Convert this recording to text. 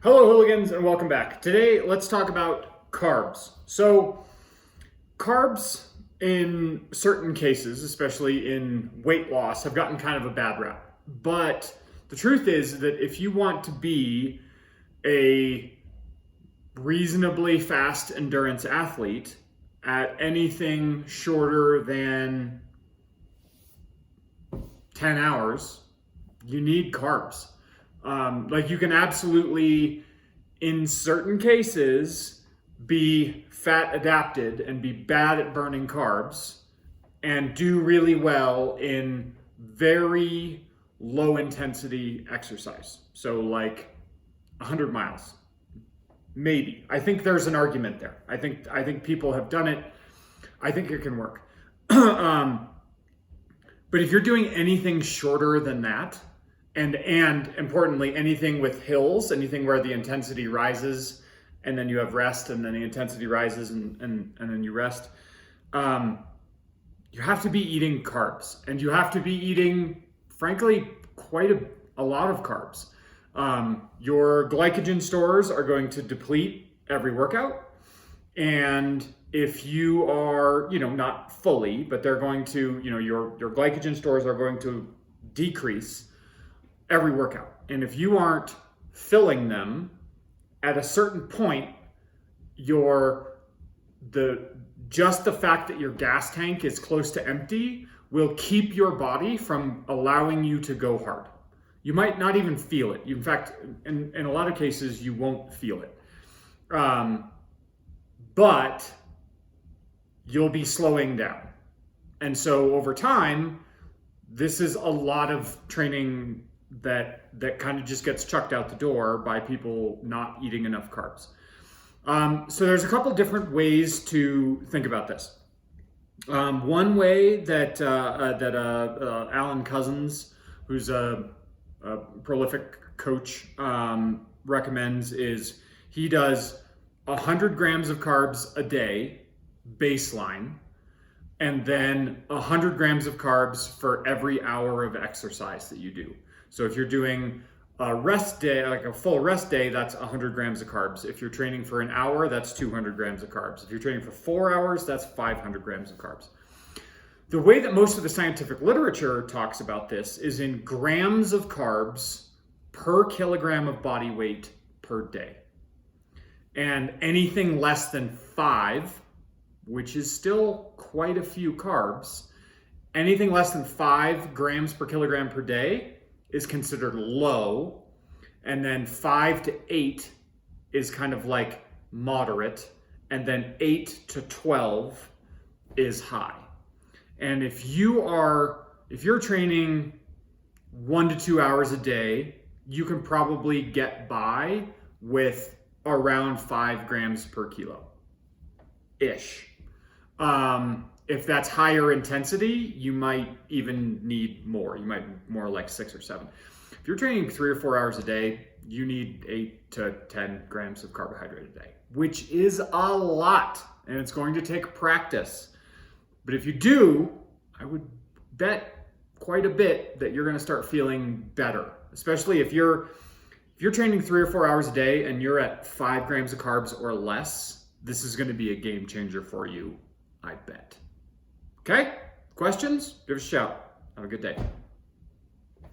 Hello, hooligans, and welcome back. Today, let's talk about carbs. So, carbs in certain cases, especially in weight loss, have gotten kind of a bad rap. But the truth is that if you want to be a reasonably fast endurance athlete at anything shorter than 10 hours, you need carbs. Like you can absolutely, in certain cases, be fat adapted and be bad at burning carbs and do really well in very low intensity exercise. So like 100 miles, maybe. I think there's an argument there. I think people have done it. I think it can work. But if you're doing anything shorter than that, and importantly, anything with hills, anything where the intensity rises and then you have rest and then the intensity rises and then you rest, you have to be eating carbs, and you have to be eating, frankly, quite a lot of carbs. Your glycogen stores are going to deplete every workout. And if you are, not fully, but they're going to, your glycogen stores are going to decrease every workout. And if you aren't filling them at a certain point, just the fact that your gas tank is close to empty will keep your body from allowing you to go hard. You might not even feel it. In fact, in a lot of cases, you won't feel it. But you'll be slowing down. And so over time, this is a lot of training that kind of just gets chucked out the door by people not eating enough carbs. So there's a couple different ways to think about this. One way that Alan Couzens, who's a prolific coach, recommends is he does 100 grams of carbs a day, baseline, and then 100 grams of carbs for every hour of exercise that you do. So if you're doing a rest day, like a full rest day, that's 100 grams of carbs. If you're training for an hour, that's 200 grams of carbs. If you're training for 4 hours, that's 500 grams of carbs. The way that most of the scientific literature talks about this is in grams of carbs per kilogram of body weight per day. And anything less than 5, which is still quite a few carbs, anything less than 5 grams per kilogram per day is considered low, and then 5 to 8 is kind of like moderate, and then 8 to 12 is high. And if you're training 1 to 2 hours a day, you can probably get by with around 5 grams per kilo ish. If that's higher intensity, you might even need more. You might more like 6 or 7. If you're training 3 or 4 hours a day, you need 8 to 10 grams of carbohydrate a day, which is a lot, and it's going to take practice. But if you do, I would bet quite a bit that you're going to start feeling better, especially if you're training 3 or 4 hours a day and you're at 5 grams of carbs or less. This is going to be a game changer for you, I bet. Okay? Questions? Give us a shout. Have a good day.